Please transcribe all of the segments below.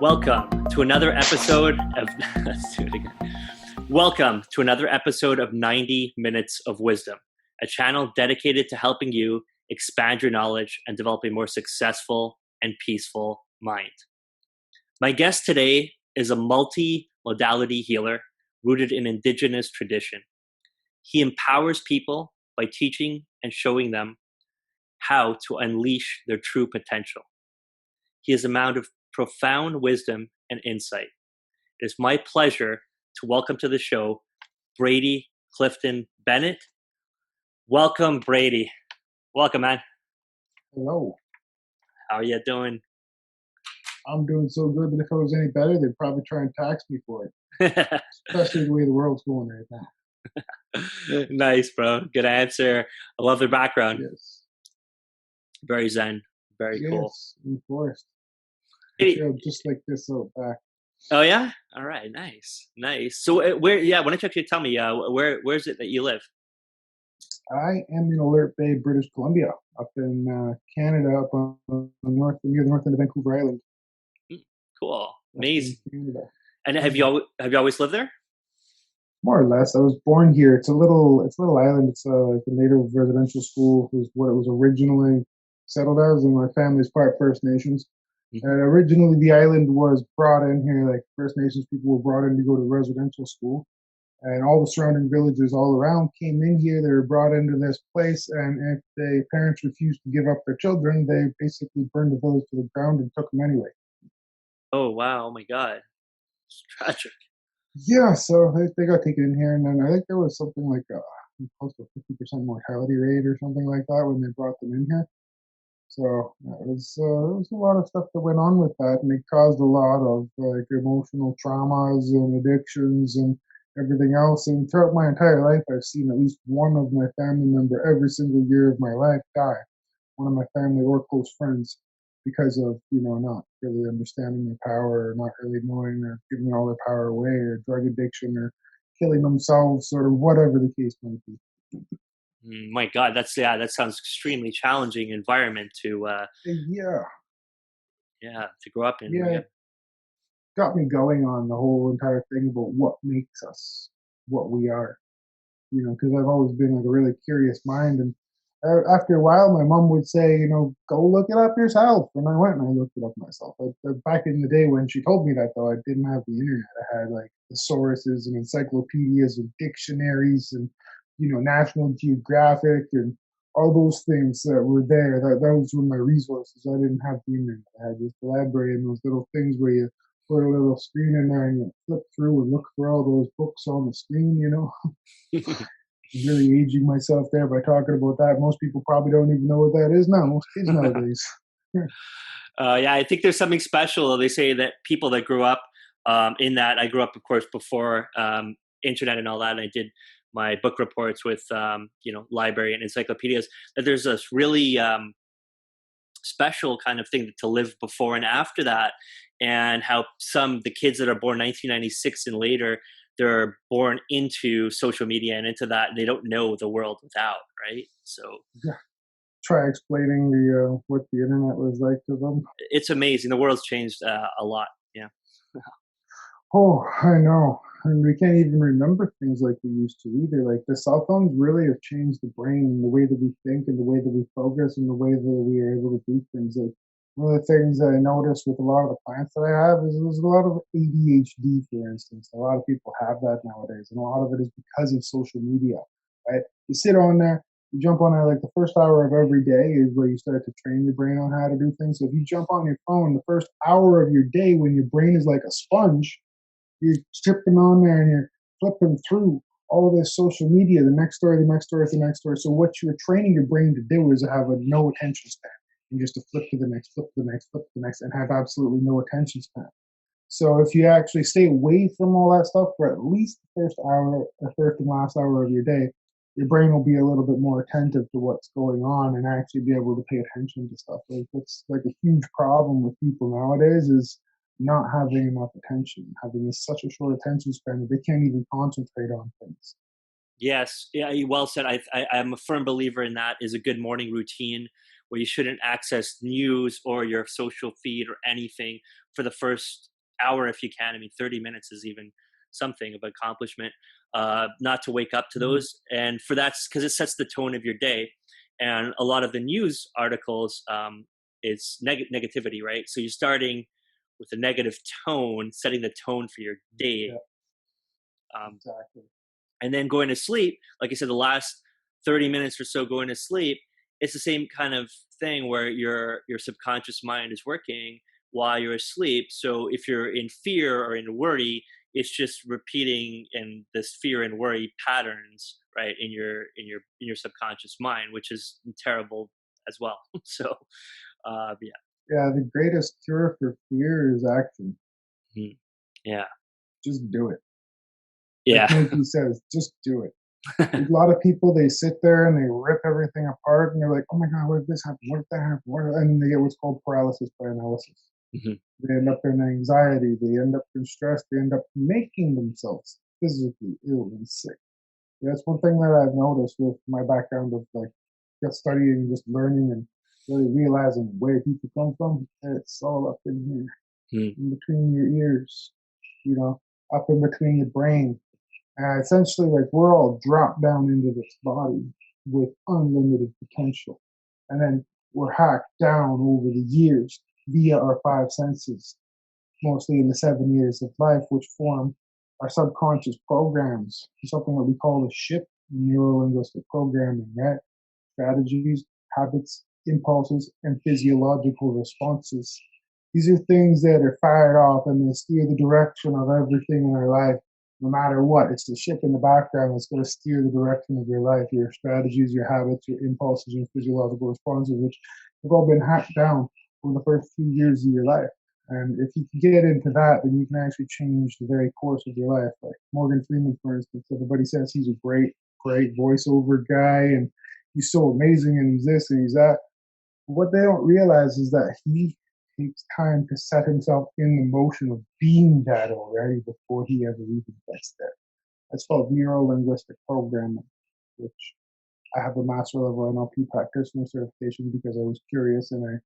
Welcome to another episode of let's do it again. Welcome to another episode of 90 Minutes of Wisdom, a channel dedicated to helping you expand your knowledge and develop a more successful and peaceful mind. My guest today is a multi-modality healer rooted in Indigenous tradition. He empowers people by teaching and showing them how to unleash their true potential. He is a man of profound wisdom and insight. It is my pleasure to welcome to the show Brady Clifton Bennett. Welcome, Brady. Welcome, man. Hello. How are you doing? I'm doing so good that if I was any better, they'd probably try and tax me for it. Especially the way the world's going right now. Nice, bro. Good answer. I love the background. Yes. Very zen. Very cool. Yes, in the forest. Hey. Just like this out back. Oh yeah? All right. Nice. So why don't you actually tell me, where is it that you live? I am in Alert Bay, British Columbia, up in Canada, up on the north, near the north end of Vancouver Island. Cool. Amazing. Canada. And have you always lived there? More or less. I was born here. It's a little island. It's like a native residential school. Was what it was originally settled as, and my family's part First Nations. And originally, the island was brought in here, like First Nations people were brought in to go to residential school. And all the surrounding villages all around came in here. They were brought into this place. And if the parents refused to give up their children, they basically burned the village to the ground and took them anyway. Oh, wow. Oh, my God. It's tragic. Yeah, so they got taken in here. And then I think there was something like close to 50% mortality rate or something like that when they brought them in here. So it was a lot of stuff that went on with that, and it caused a lot of like emotional traumas and addictions and everything else. And throughout my entire life, I've seen at least one of my family member every single year of my life die. One of my family or close friends, because of not really understanding their power, or not really knowing or giving all their power away, or drug addiction, or killing themselves, or whatever the case might be. My God, that sounds extremely challenging environment to grow up in. Yeah, got me going on the whole entire thing about what makes us what we are. Because I've always been like a really curious mind, and after a while, my mom would say, go look it up yourself, and I went and I looked it up myself. Back in the day when she told me that, though, I didn't have the internet. I had like thesauruses and encyclopedias and dictionaries and National Geographic and all those things that were there. Those were my resources. I didn't have the internet. I had just the library and those little things where you put a little screen in there and you flip through and look for all those books on the screen, Really aging myself there by talking about that. Most people probably don't even know what that is now. Most kids nowadays. Yeah, I think there's something special. They say that people that grew up in that, I grew up, of course, before internet and all that, and I did my book reports with, library and encyclopedias, that there's this really special kind of thing to live before and after that, and how the kids that are born 1996 and later, they're born into social media and into that, and they don't know the world without, right? So yeah. Try explaining what the internet was like to them. It's amazing. The world's changed a lot. Yeah. Oh, I know. And we can't even remember things like we used to either. Like the cell phones really have changed the brain and the way that we think and the way that we focus and the way that we are able to do things. Like one of the things that I noticed with a lot of the clients that I have is there's a lot of ADHD, for instance. A lot of people have that nowadays, and a lot of it is because of social media, right? You sit on there, you jump on there, like the first hour of every day is where you start to train your brain on how to do things. So if you jump on your phone the first hour of your day when your brain is like a sponge, you're stripping on there and you're flipping through all of this social media, the next story, the next story, the next story. So what you're training your brain to do is have a no attention span, and just to flip to the next, flip to the next, flip to the next, and have absolutely no attention span. So if you actually stay away from all that stuff for at least the first and last hour of your day, your brain will be a little bit more attentive to what's going on and actually be able to pay attention to stuff. Like that's like a huge problem with people nowadays is not having enough attention, having such a short attention span that they can't even concentrate on things. Yes, yeah, well said. I'm a firm believer in that. Is a good morning routine where you shouldn't access news or your social feed or anything for the first hour if you can. I mean, 30 minutes is even something of accomplishment. Not to wake up to Mhm. those, and for that's because it sets the tone of your day. And a lot of the news articles, it's negativity, right? So you're starting with a negative tone, setting the tone for your day. Yeah, Um, exactly. and then going to sleep, like I said, the last 30 minutes or so going to sleep, it's the same kind of thing where your subconscious mind is working while you're asleep. So if you're in fear or in worry, it's just repeating in this fear and worry patterns, right, in your subconscious mind, which is terrible as well. So yeah. Yeah, the greatest cure for fear is action. Mhm. Yeah. Just do it. Like Yeah. Nike says, just do it. A lot of people, they sit there and they rip everything apart and they're like, oh my God, what if this happened? What if that happened? And then they get what's called paralysis by analysis. Mhm. They end up in anxiety. They end up in stress. They end up making themselves physically ill and sick. That's one thing that I've noticed with my background of like just studying, just learning, and really realizing where people come from. It's all up in here, Mhm. in between your ears, you know, up in between your brain. Essentially, like we're all dropped down into this body with unlimited potential, and then we're hacked down over the years via our five senses, mostly in the 7 years of life, which form our subconscious programs, something that we call the SHIP, neuro-linguistic programming, right? Strategies, habits, impulses, and physiological responses. These are things that are fired off and they steer the direction of everything in our life, no matter what. It's the ship in the background that's going to steer the direction of your life, your strategies, your habits, your impulses, your physiological responses, which have all been hacked down over the first few years of your life. And if you can get into that, then you can actually change the very course of your life. Like Morgan Freeman, for instance, everybody says he's a great voiceover guy and he's so amazing and he's this and he's that. What they don't realize is that he takes time to set himself in the motion of being that already before he ever even gets there. That's called neuro linguistic programming, which I have a master level NLP practitioner certification because I was curious and I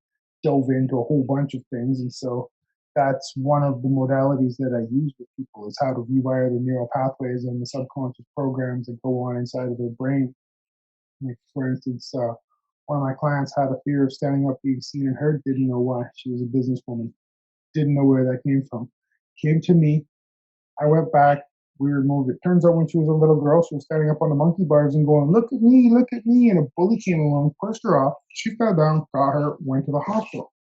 dove into a whole bunch of things. And so that's one of the modalities that I use with people is how to rewire the neural pathways and the subconscious programs that go on inside of their brain. Like for instance, one of my clients had a fear of standing up, being seen and heard, didn't know why. She was a businesswoman, didn't know where that came from. Came to me, I went back, we removed it. Turns out when she was a little girl, she was standing up on the monkey bars and going, look at me. And a bully came along, pushed her off. She fell down, got her, went to the hospital,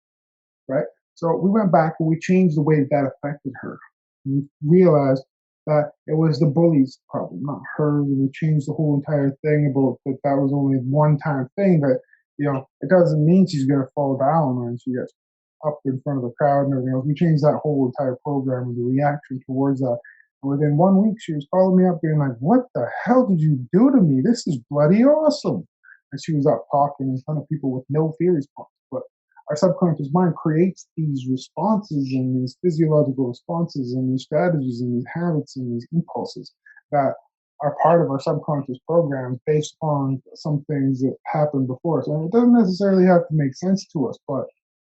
right? So we went back and we changed the way that affected her. We realized that it was the bully's problem, not hers. We changed the whole entire thing about that that was only one time thing, but it doesn't mean she's gonna fall down when she gets up in front of the crowd and everything else. We changed that whole entire program and the reaction towards that. And within 1 week she was calling me up being like, what the hell did you do to me? This is bloody awesome. And she was up talking in front of people with no fear response. But our subconscious mind creates these responses and these physiological responses and these strategies and these habits and these impulses that are part of our subconscious programs based on some things that happened before us. And it doesn't necessarily have to make sense to us, but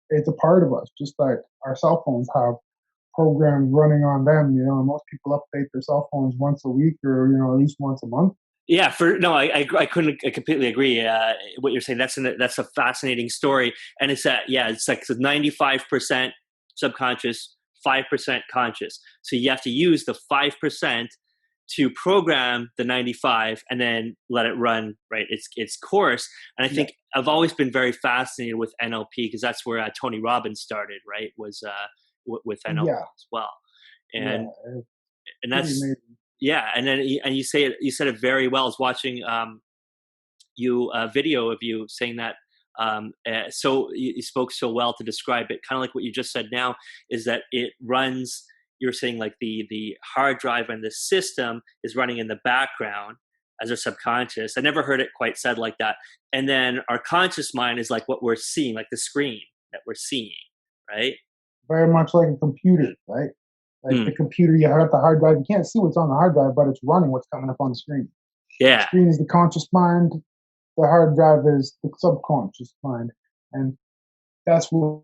it's a part of us, just like our cell phones have programs running on them. Most people update their cell phones once a week or, at least once a month. Yeah, for no, I couldn't I completely agree. What you're saying, that's a fascinating story, and it's that yeah, it's like 95% subconscious, 5% conscious. So you have to use the 5% to program the 95, and then let it run right its course. And I Yeah. think I've always been very fascinated with NLP because that's where Tony Robbins started, right? Was with NLP Yeah. as well, Yeah. and It's and pretty that's amazing. yeah, and then and you said it very well. I was watching you a video of you saying that so you spoke so well to describe it, kind of like what you just said now, is that it runs, you're saying like the hard drive and the system is running in the background as our subconscious. I never heard it quite said like that. And then our conscious mind is like what we're seeing, like the screen that we're seeing, right? Very much like a computer, right? Like Mm, the computer, you have the hard drive. You can't see what's on the hard drive, but it's running what's coming up on the screen. The yeah. screen is the conscious mind. The hard drive is the subconscious mind, and that's what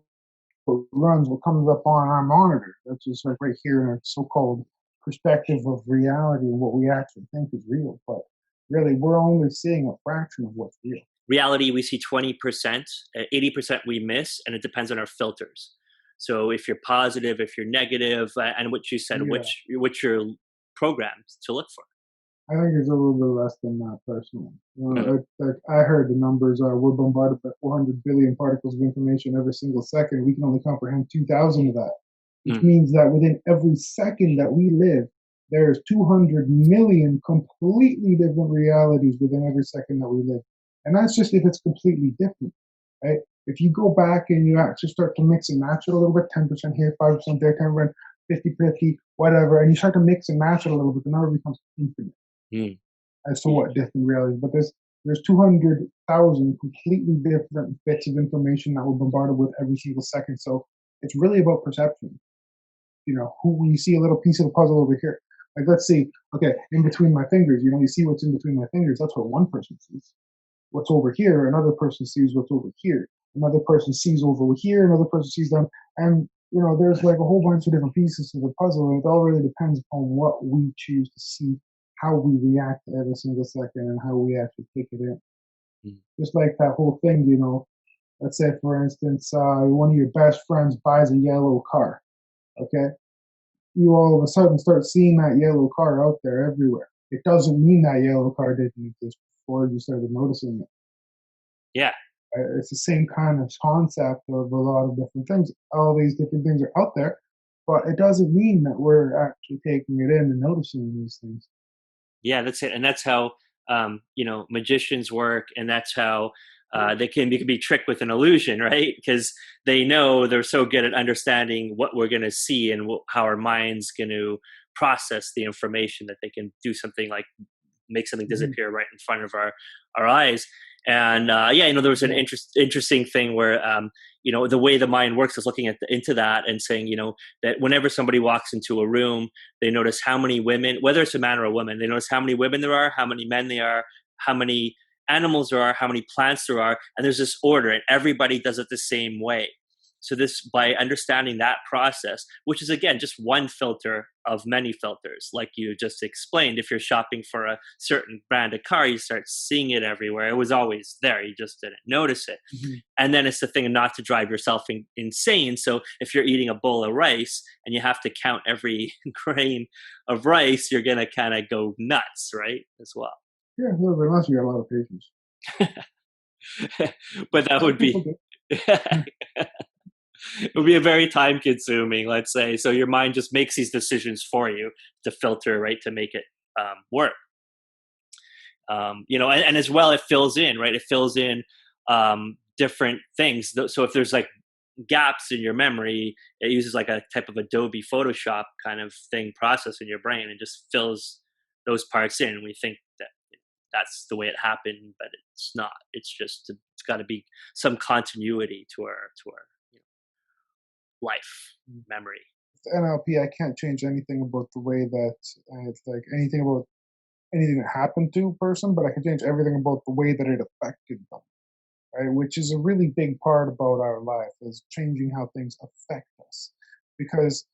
output runs what comes up on our monitor. That's just like right here in our so-called perspective of reality and what we actually think is real. But really, we're only seeing a fraction of what's real. Reality, we see 20%, 80% we miss, and it depends on our filters. So if you're positive, if you're negative, and what you said, Yeah. which you're programmed to look for. I think it's a little bit less than that, personally. Mm. I heard the numbers are we're bombarded by 400 billion particles of information every single second. We can only comprehend 2,000 of that, which Mm. means that within every second that we live, there's 200 million completely different realities within every second that we live. And that's just if it's completely different, right? If you go back and you actually start to mix and match it a little bit, 10% here, 5% there, 10%, 50-50, whatever, and you start to mix and match it a little bit, the number becomes infinite. Mm. As to what different realities. But there's 200,000 completely different bits of information that we're bombarded with every single second. So it's really about perception. Who you see a little piece of the puzzle over here. Like let's see, okay, in between my fingers, you see what's in between my fingers. That's what one person sees. What's over here, another person sees what's over here. Another person sees over here, another person sees them. And there's like a whole bunch of different pieces to the puzzle, and it all really depends upon what we choose to see, how we react to every single second, and how we actually take it in. Mm. Just like that whole thing, let's say, for instance, one of your best friends buys a yellow car, okay? You all of a sudden start seeing that yellow car out there everywhere. It doesn't mean that yellow car didn't exist before you started noticing it. Yeah. It's the same kind of concept of a lot of different things. All these different things are out there, but it doesn't mean that we're actually taking it in and noticing these things. Yeah, that's it. And that's how, magicians work. And that's how they can be tricked with an illusion, right? Because they know they're so good at understanding what we're going to see and how our mind's going to process the information that they can do something like make something Mhm. disappear right in front of our eyes. And there was an Yeah. interesting thing where the way the mind works is looking into that and saying that whenever somebody walks into a room, they notice how many women, whether it's a man or a woman, they notice how many women there are, how many men there are, how many animals there are, how many plants there are, and there's this order, and everybody does it the same way. So this, by understanding that process, which is again just one filter of many filters, like you just explained, if you're shopping for a certain brand of car, you start seeing it everywhere. It was always there, you just didn't notice it. Mhm. And then it's the thing not to drive yourself insane. So if you're eating a bowl of rice and you have to count every grain of rice, you're gonna kind of go nuts, right? As well. Yeah, a little bit, unless you got a lot of patience. But that Some would people be do. it would be a very time consuming, let's say. So your mind just makes these decisions for you to filter, right, to make it work. And as well, it fills in, right? It fills in different things. So if there's like gaps in your memory, it uses like a type of Adobe Photoshop kind of thing process in your brain and just fills those parts in. We think that that's the way it happened, but it's not. It's got to be some continuity to our life memory. NLP, I can't change anything about the way that it's like anything about anything that happened to a person, but I can change everything about the way that it affected them, right? Which is a really big part about our life, is changing how things affect us, because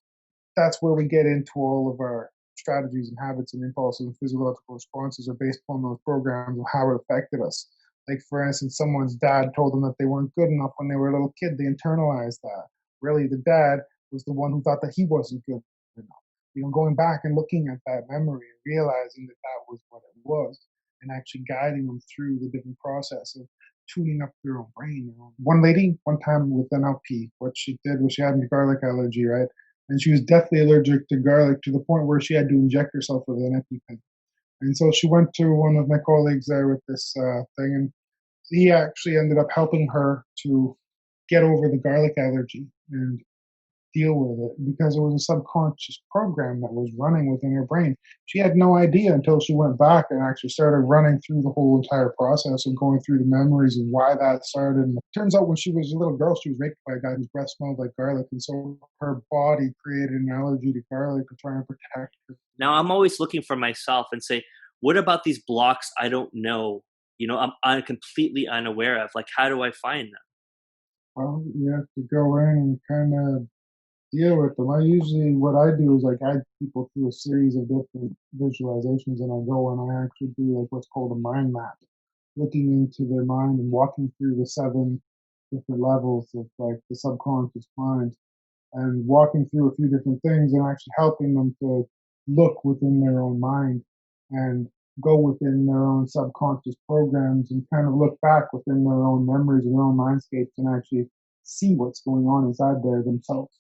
that's where we get into all of our strategies and habits and impulses and physiological responses are based upon those programs and how it affected us. Like, for instance, someone's dad told them that they weren't good enough when they were a little kid. They internalized that. Really, the dad was the one who thought that he wasn't good enough. Going back and looking at that memory and realizing that that was what it was, and actually guiding them through the different process of tuning up their own brain. One lady, one time with NLP, what she did was she had a garlic allergy, right? And she was deathly allergic to garlic to the point where she had to inject herself with an EpiPen. And so she went to one of my colleagues there with this thing, and he actually ended up helping her to get over the garlic allergy and deal with it, because it was a subconscious program that was running within her brain. She had no idea until she went back and actually started running through the whole entire process and going through the memories of why that started. And it turns out when she was a little girl, she was raped by a guy whose breath smelled like garlic. And so her body created an allergy to garlic to try and protect her. Now I'm always looking for myself and say, what about these blocks I don't know? I'm completely unaware of. Like, how do I find them? Well, you have to go in and kind of deal with them. What I do is I guide people through a series of different visualizations, and I go and I actually do like what's called a mind map, looking into their mind and walking through the seven different levels of like the subconscious mind, and walking through a few different things and actually helping them to look within their own mind and go within their own subconscious programs and kind of look back within their own memories and their own mindscapes and actually see what's going on inside there themselves.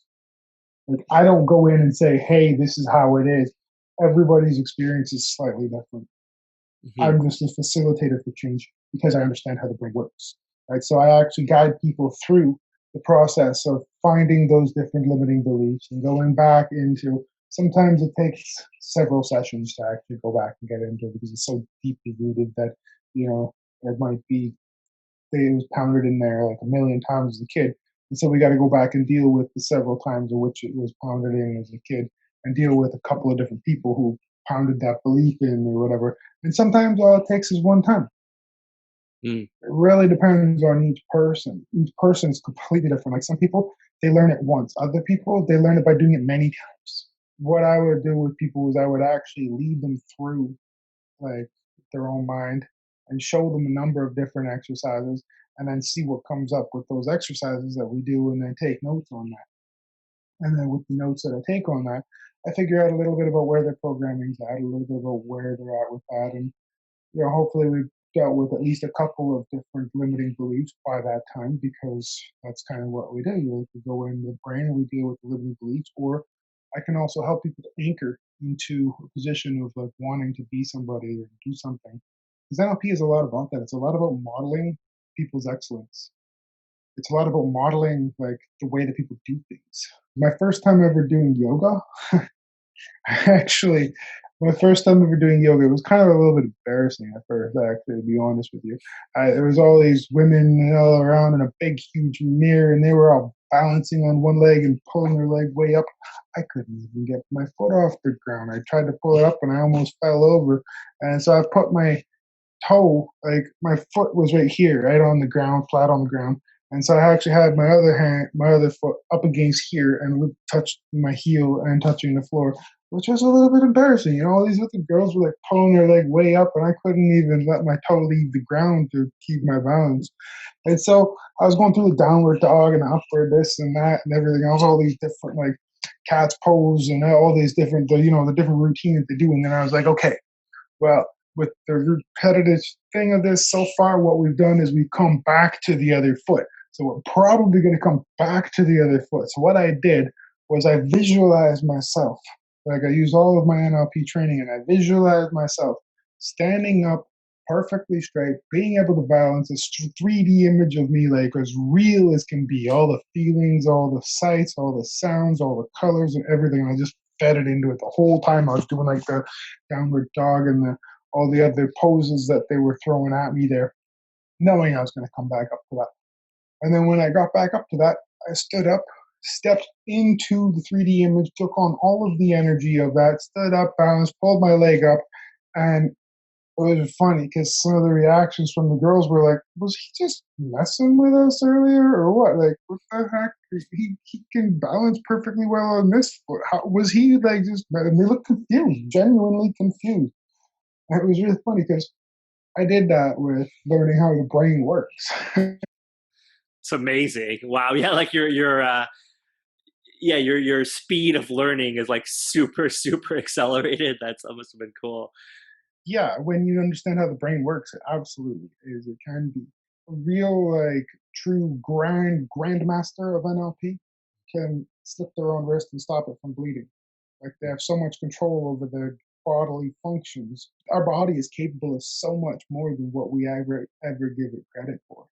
Like, I don't go in and say, hey, this is how it is. Everybody's experience is slightly different. Hmm. I'm just a facilitator for change because I understand how the brain works. Right. So I actually guide people through the process of finding those different limiting beliefs and going back into, sometimes it takes several sessions to actually go back and get into it because it's so deeply rooted that, you know, it might be it was pounded in there like a million times as a kid. And so we got to go back and deal with the several times in which it was pounded in as a kid and deal with a couple of different people who pounded that belief in or whatever. And sometimes all it takes is one time. Mm. It really depends on each person. Each person is completely different. Like some people, they learn it once. Other people, they learn it by doing it many times. What I would do with people is I would actually lead them through like their own mind and show them a number of different exercises and then see what comes up with those exercises that we do and then take notes on that. And then with the notes that I take on that, I figure out a little bit about where their programming's at, a little bit about where they're at with that. And, you know, hopefully we've dealt with at least a couple of different limiting beliefs by that time because that's kind of what we do. We go in the brain and we deal with the limiting beliefs, or I can also help people to anchor into a position of like wanting to be somebody or do something. Because NLP is a lot about that. It's a lot about modeling people's excellence. It's a lot about modeling like the way that people do things. My first time ever doing yoga, actually, my first time ever doing yoga, it was kind of a little bit embarrassing at first, actually, to be honest with you. There was all these women all around in a big, huge mirror, and they were all balancing on one leg and pulling their leg way up. I couldn't even get my foot off the ground. I tried to pull it up, and I almost fell over. And so I put my toe, like my foot was right here, right on the ground, flat on the ground. And so I actually had my other foot up against here and touched my heel and touching the floor, which was a little bit embarrassing. You know, all these other girls were like pulling their leg way up, and I couldn't even let my toe leave the ground to keep my balance. And so I was going through the downward dog and the upward this and that and everything else, all these different like cat's pose and all these different, the different routines they do. And then I was like, okay, well, with the repetitive thing of this so far, what we've done is we've come back to the other foot. So we're probably going to come back to the other foot. So what I did was I visualized myself. Like I used all of my NLP training and I visualized myself standing up perfectly straight, being able to balance a 3D image of me like as real as can be. All the feelings, all the sights, all the sounds, all the colors and everything. And I just fed it into it the whole time. I was doing like the downward dog and all the other poses that they were throwing at me there, knowing I was going to come back up to that. And then when I got back up to that, I stood up, stepped into the 3D image, took on all of the energy of that, stood up, balanced, pulled my leg up, and it was funny because some of the reactions from the girls were like, "Was he just messing with us earlier, or what? Like, what the heck? He can balance perfectly well on this foot. How was he like just?" And they looked confused, genuinely confused. And it was really funny because I did that with learning how the brain works. It's amazing. Wow. Yeah, like your speed of learning is like super super accelerated. That's must have been cool. Yeah, when you understand how the brain works, it absolutely is. It can be a real, like, true grandmaster of NLP can slip their own wrist and stop it from bleeding. Like they have so much control over their bodily functions. Our body is capable of so much more than what we ever give it credit for.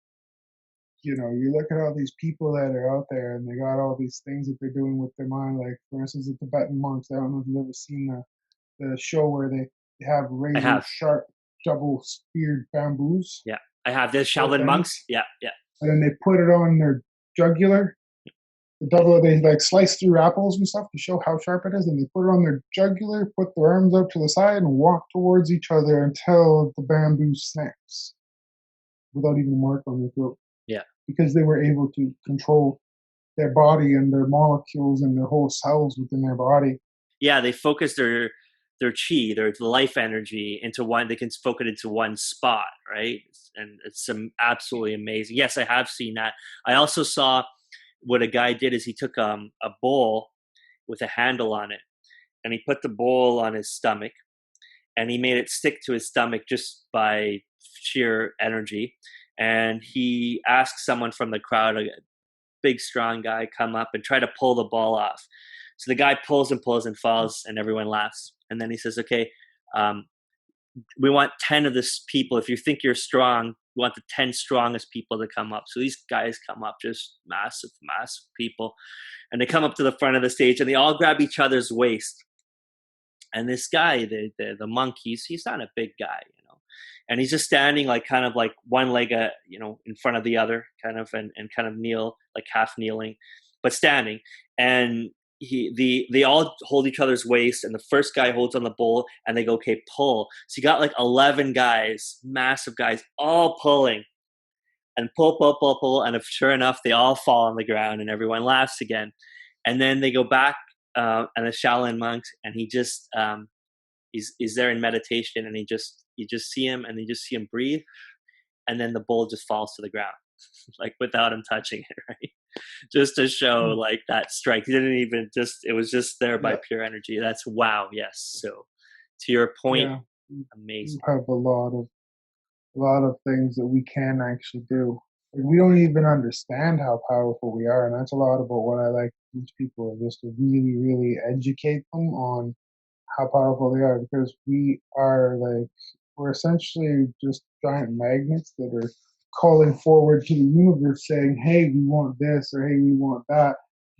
You know, you look at all these people that are out there and they got all these things that they're doing with their mind. Like, for instance, the Tibetan monks. I don't know if you've ever seen the show where they have I razor have. sharp double speared bamboos Yeah. I have this both Shaolin ends, monks. Yeah, yeah. and then they put it on their jugular. The double they like slice through apples and stuff to show how sharp it is, and they put it on their jugular, put their arms up to the side, and walk towards each other until the bamboo snaps without even a mark on their throat. Yeah. because they were able to control their body and their molecules and their whole cells within their body. Yeah, they focus their chi, their life energy into one. They can focus it into one spot, right? And it's some absolutely amazing. Yes, I have seen that. I also saw what a guy did is he took a bowl with a handle on it, and he put the bowl on his stomach, and he made it stick to his stomach just by sheer energy. And he asked someone from the crowd, a big strong guy, come up and try to pull the ball off. So the guy pulls and falls, and everyone laughs. And then he says, "Okay, um, we want 10 of this people. If you think you're strong, we want the 10 strongest people to come up." So these guys come up, just massive, massive people, and they come up to the front of the stage, and they all grab each other's waist. And this guy, the monk, he's not a big guy, and he's just standing like kind of like one leg, in front of the other, kind of, and kind of kneel, like half kneeling, but standing. And they all hold each other's waist, and the first guy holds on the bowl, and they go, "Okay, pull." So you got like 11 guys, massive guys, all pulling, and pull, and if sure enough, they all fall on the ground, and everyone laughs again. And then they go back, and the Shaolin monks, and he just he's there in meditation, and you just see him, and you just see him breathe, and then the bowl just falls to the ground, like without him touching it, right? Just to show like that strength. He didn't even just, it was just there by pure energy. That's wow. Yes. So to your point, Yeah, amazing. we have a lot of things that we can actually do. Like, we don't even understand how powerful we are, and that's a lot about what I like to teach people, is just to really, really educate them on how powerful they are, because we're essentially just giant magnets that are calling forward to the universe saying, hey, we want this, or hey, we want that,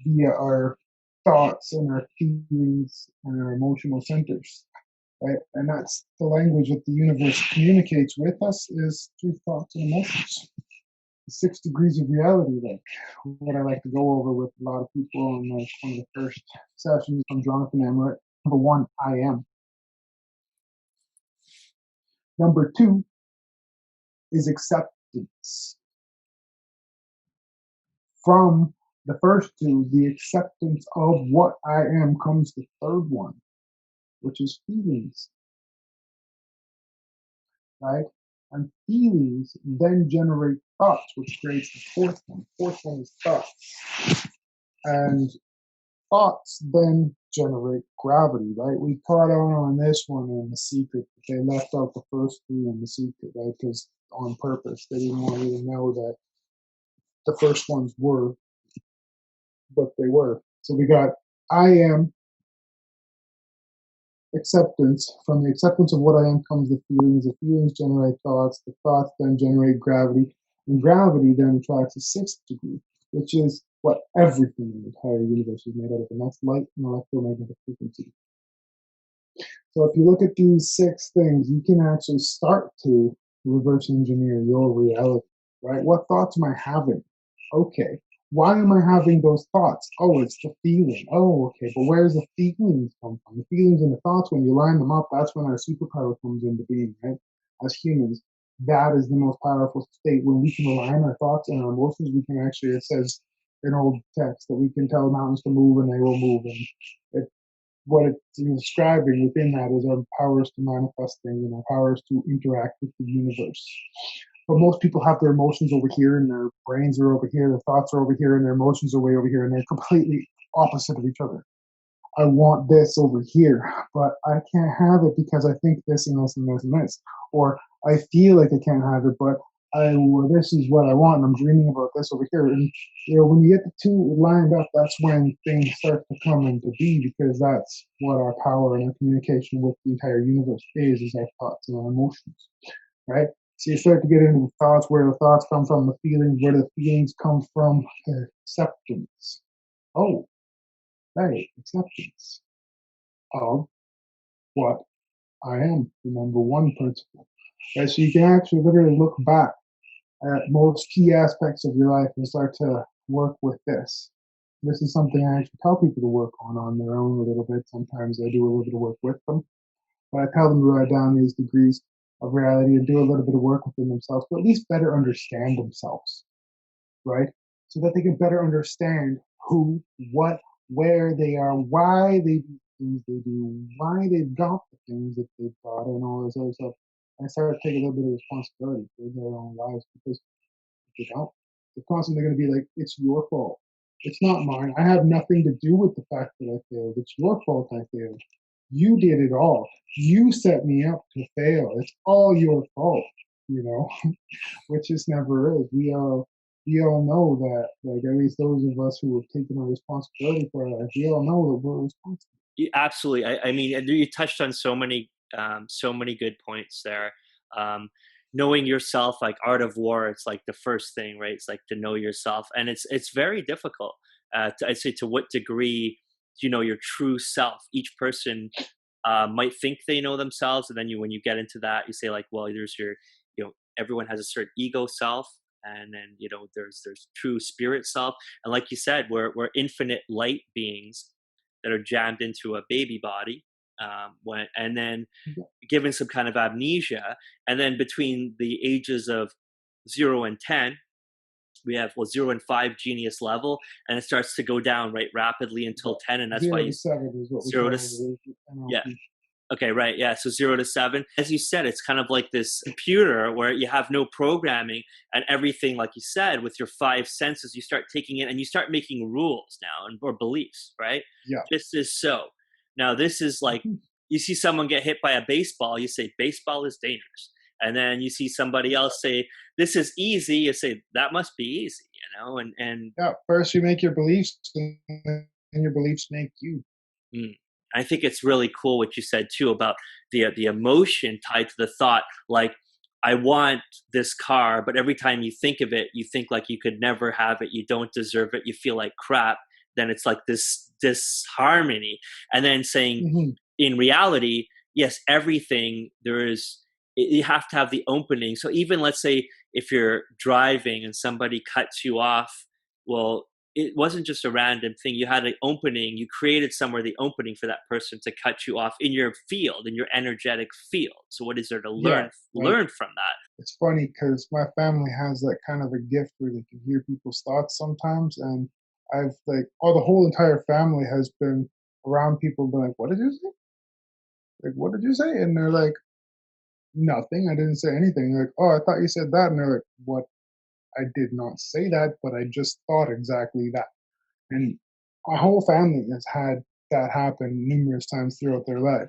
via our thoughts and our feelings and our emotional centers, right? And that's the language that the universe communicates with us, is through thoughts and emotions. The 6 degrees of reality, like what I like to go over with a lot of people in like one of the first sessions from Jonathan Emmerich. Number one, I am. Number two is acceptance. From the first two, the acceptance of what I am, comes the third one, which is feelings, right? And feelings then generate thoughts, which creates the fourth one. Fourth one is thoughts. And thoughts then generate gravity, right? We caught on this one in The Secret, but they left out the first three in The Secret, right? Because on purpose, they didn't want you to know that the first ones were, but they were. So we got I am, acceptance. From the acceptance of what I am comes the feelings. The feelings generate thoughts. The thoughts then generate gravity. And gravity then attracts a sixth degree, which is what everything in the entire universe is made out of, and that's light and electromagnetic frequency. So if you look at these 6 things, you can actually start to reverse engineer your reality, right? What thoughts am I having? Okay. Why am I having those thoughts? Oh, it's the feeling. Oh, okay. But where's the feelings come from? The feelings and the thoughts, when you line them up, that's when our superpower comes into being, right? As humans, that is the most powerful state. When we can align our thoughts and our emotions, we can actually, it says in old text that we can tell mountains to move and they will move. And it, what it's describing within that is our powers to manifest things and our powers to interact with the universe. But most people have their emotions over here and their brains are over here, their thoughts are over here, and their emotions are way over here, and they're completely opposite of each other. I want this over here, but I can't have it because I think this and this and this and this. Or I feel like I can't have it, but this is what I want, and I'm dreaming about this over here. And when you get the two lined up, that's when things start to come into be, because that's what our power and our communication with the entire universe is our thoughts and our emotions, right? So you start to get into the thoughts, where the thoughts come from, the feelings, where the feelings come from, acceptance. Oh, right, acceptance of what I am, the number one principle. Right, so you can actually literally look back at most key aspects of your life and start to work with this. This is something I actually tell people to work on their own a little bit. Sometimes I do a little bit of work with them, but I tell them to write down these degrees of reality and do a little bit of work within themselves, but at least better understand themselves. right? So that they can better understand who, what, where they are, why they do things they do, why they've got the things that they've got, and all this other stuff. And start to take a little bit of responsibility for their own lives, because if they don't, they're constantly going to be like, it's your fault. It's not mine. I have nothing to do with the fact that I failed. It's your fault I failed. You did it all. You set me up to fail. It's all your fault, you know, which just never is. We all know that, like, at least those of us who have taken our responsibility for our life, we all know that we're responsible. Absolutely. I mean, and you touched on so many good points there. Um, Knowing yourself, like Art of War, it's like the first thing, right? It's like to know yourself, and it's very difficult. I'd say, to what degree do you know your true self? Each person might think they know themselves, and then when you get into that, you say like, well, there's your, everyone has a certain ego self, and then there's true spirit self, and like you said, we're infinite light beings that are jammed into a baby body, and then given some kind of amnesia, and then between the ages of 0 and 10, we have, well, 0 and 5 genius level, and it starts to go down right rapidly until 10, and that's why Zero you to seven is what we zero to call the yeah. NLP. Okay, right. Yeah. So 0 to 7. As you said, it's kind of like this computer where you have no programming, and everything, like you said, with your five senses, you start taking it and you start making rules now, or beliefs, right? Yeah. This is so. Now, this is like, you see someone get hit by a baseball, you say, baseball is dangerous. And then you see somebody else say, this is easy. You say, that must be easy, and Yeah. First, you make your beliefs, and your beliefs make you. Mm. I think it's really cool what you said too about the emotion tied to the thought. Like, I want this car, but every time you think of it, you think like you could never have it. You don't deserve it. You feel like crap. Then it's like this disharmony. And then saying, Mm-hmm. in reality, yes, everything there is. You have to have the opening. So even, let's say, if you're driving and somebody cuts you off, well, it wasn't just a random thing. You had an opening. You created somewhere the opening for that person to cut you off in your field, in your energetic field. So what is there to Yeah. Like, learn from that? it's funny because my family has that kind of a gift where they can hear people's thoughts sometimes, and I've like, oh, the whole entire family has been around people, been like, "What did you say? Like, what did you say?" And they're like, "Nothing. I didn't say anything." They're like, "Oh, I thought you said that," and they're like, "What? I did not say that, but I just thought exactly that." And my whole family has had that happen numerous times throughout their life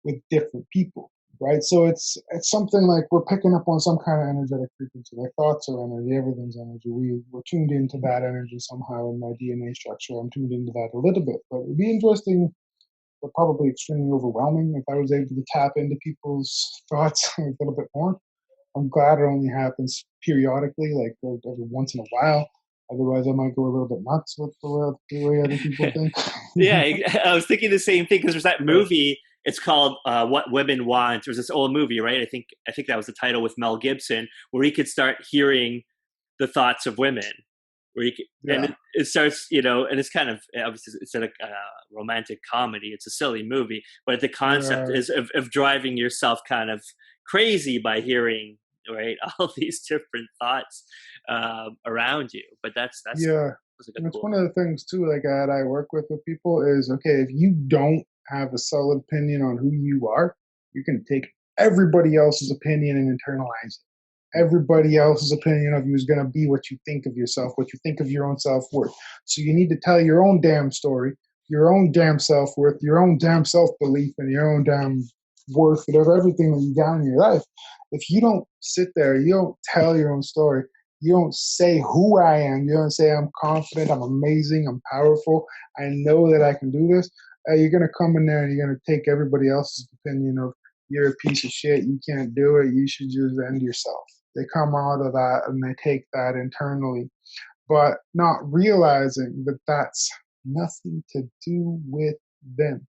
with different people, right? So it's something like we're picking up on some kind of energetic frequency. Like, thoughts are energy, everything's energy. We're tuned into that energy somehow in my DNA structure. I'm tuned into that a little bit, but it'd be interesting, but probably extremely overwhelming if I was able to tap into people's thoughts a little bit more. I'm glad it only happens periodically, like every once in a while. Otherwise, I might go a little bit nuts with the way other people think. Yeah, I was thinking the same thing, because there's that But movie. It's called "What Women Want." There's this old movie, right? I think that was the title, with Mel Gibson, where he could start hearing the thoughts of women, where you can, and yeah, it starts, and it's kind of, obviously it's a romantic comedy. It's a silly movie, but the concept yeah, is of driving yourself kind of crazy by hearing, right, all these different thoughts around you. But yeah. that's like a And it's cool. one of the things too, like that I work with people is, okay, if you don't have a solid opinion on who you are, you can take everybody else's opinion and internalize it. Everybody else's opinion of you is going to be what you think of yourself, what you think of your own self worth. So you need to tell your own damn story, your own damn self worth, your own damn self belief, and your own damn worth, whatever, everything that you got in your life. If you don't sit there, you don't tell your own story, you don't say who I am, you don't say I'm confident, I'm amazing, I'm powerful, I know that I can do this, you're going to come in there and you're going to take everybody else's opinion of, you're a piece of shit, you can't do it, you should just end yourself. They come out of that and they take that internally, but not realizing that that's nothing to do with them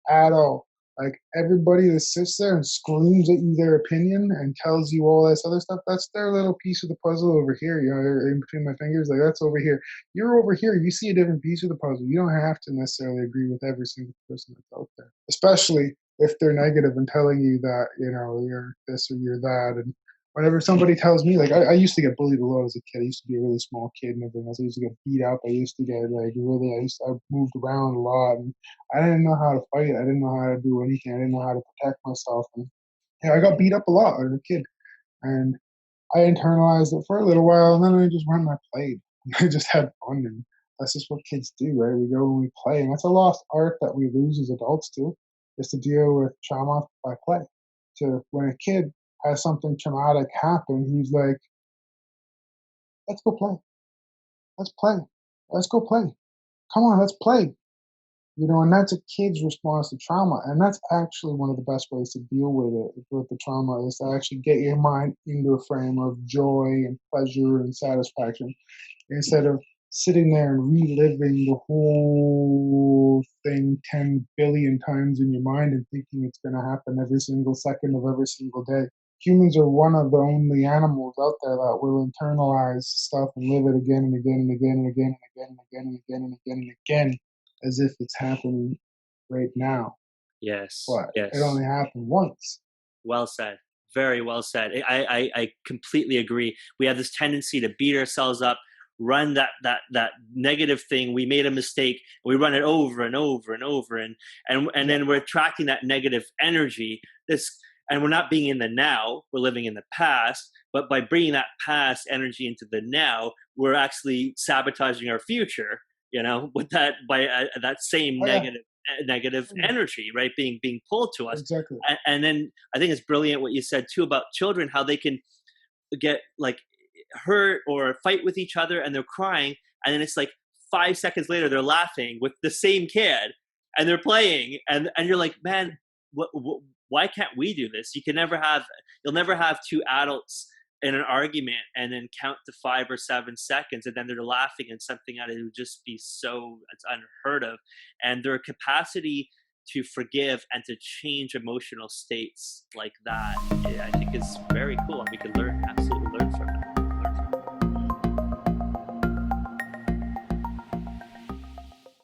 at all. Like, everybody that sits there and screams at you their opinion and tells you all this other stuff, that's their little piece of the puzzle over here, in between my fingers. Like, that's over here. You're over here. You see a different piece of the puzzle. You don't have to necessarily agree with every single person that's out there, especially if they're negative and telling you that, you're this or you're that. And whenever somebody tells me, like, I used to get bullied a lot as a kid. I used to be a really small kid and everything else. I used to get beat up. I used to get like really, I moved around a lot, and I didn't know how to fight. I didn't know how to do anything. I didn't know how to protect myself. And yeah, I got beat up a lot as a kid, and I internalized it for a little while, and then I just went and I played. I just had fun, and that's just what kids do, right? We go and we play, and that's a lost art that we lose as adults too, is to deal with trauma by play. To when a kid has something traumatic happen, he's like, "Let's go play. Let's play. Let's go play. Come on, let's play." And that's a kid's response to trauma, and that's actually one of the best ways to deal with it, with the trauma, is to actually get your mind into a frame of joy and pleasure and satisfaction, instead of sitting there and reliving the whole thing 10 billion times in your mind and thinking it's going to happen every single second of every single day. Humans are one of the only animals out there that will internalize stuff and live it again and again and again and again and again and again and again and again and again as if it's happening right now. Yes, But it yes. only happened once. Well said. Very well said. I completely agree. We have this tendency to beat ourselves up, run that negative thing. We made a mistake. We run it over and over and over, and Yeah. then we're attracting that negative energy. And we're not being in the now. We're living in the past. But by bringing that past energy into the now, we're actually sabotaging our future. With that, by that same Oh, yeah. negative Mm, energy, right, being pulled to us. exactly. And then I think it's brilliant what you said too about children, how they can get like hurt or fight with each other and they're crying, and then it's like 5 seconds later they're laughing with the same kid and they're playing, and you're like, man, why can't we do this? You'll never have two adults in an argument and then count to 5 or 7 seconds and then they're laughing and something out of it would just be so, it's unheard of. And their capacity to forgive and to change emotional states like that, I think is very cool, and we can absolutely learn from it.